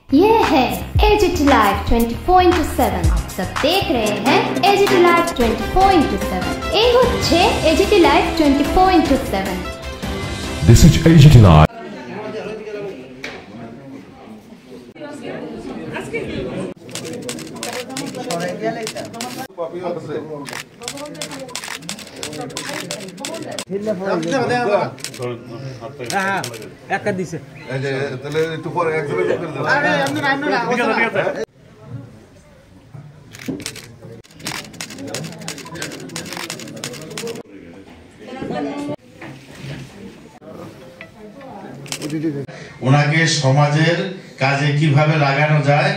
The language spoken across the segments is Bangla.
ये है एजीटी लाइव 24/7। आप सब देख रहे हैं एजीटी लाइव 24/7। এই হচ্ছে AGT live 24/7। This is AGT Live. ওনাকে সমাজের কাজে কিভাবে লাগানো যায়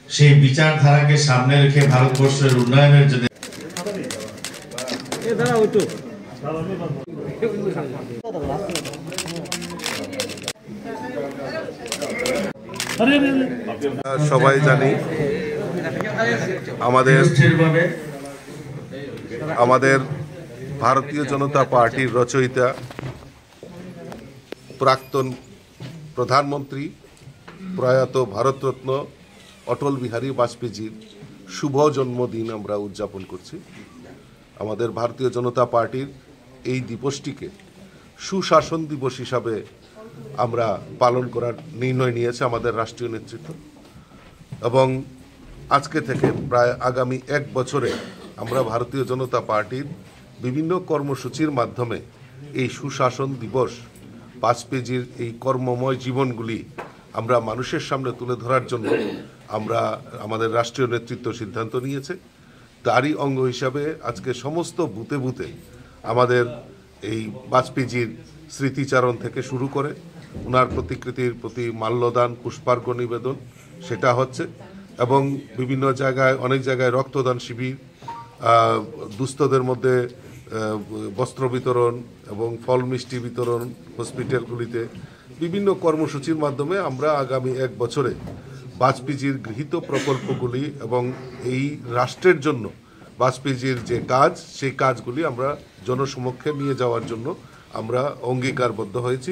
সেই বিচারধারাকে সামনে রেখে ভারতবর্ষের উন্নয়নের জন্য সবাই জানি আমাদের ভারতীয় জনতা পার্টির রচয়িতা প্রাক্তন প্রধানমন্ত্রী প্রয়াত ভারতরত্ন অটল বিহারী বাজপেয়ীজির শুভ জন্মদিন আমরা উদযাপন করছি। আমাদের ভারতীয় জনতা পার্টির এই দিবসটিকে সুশাসন দিবস হিসাবে আমরা পালন করার নির্ণয় নিয়েছে আমাদের রাষ্ট্রীয় নেতৃত্ব, এবং আজকে থেকে প্রায় আগামী 1 বছরে আমরা ভারতীয় জনতা পার্টির বিভিন্ন কর্মসূচির মাধ্যমে এই সুশাসন দিবস, বাজপেয়ীজির এই কর্মময় জীবনগুলি আমরা মানুষের সামনে তুলে ধরার জন্য আমরা আমাদের রাষ্ট্রীয় নেতৃত্ব সিদ্ধান্ত নিয়েছে। তারই অঙ্গ হিসাবে আজকে সমস্ত বুথে বুথে আমাদের এই বাজপেয়ীজির স্মৃতিচারণ থেকে শুরু করে ওনার প্রতিকৃতির প্রতি মাল্যদান, পুষ্পার্ঘ্য নিবেদন সেটা হচ্ছে, এবং বিভিন্ন জায়গায় অনেক জায়গায় রক্তদান শিবির, দুস্থদের মধ্যে বস্ত্র বিতরণ এবং ফল মিষ্টি বিতরণ, হসপিটালগুলিতে বিভিন্ন কর্মসূচির মাধ্যমে আমরা আগামী 1 বছরে বাজপেয়ীজির গৃহীত প্রকল্পগুলি এবং এই রাষ্ট্রের জন্য বাজপেয়ীজির যে কাজ সেই কাজগুলি আমরা জনসমক্ষে নিয়ে যাওয়ার জন্য আমরা অঙ্গীকারবদ্ধ হয়েছি।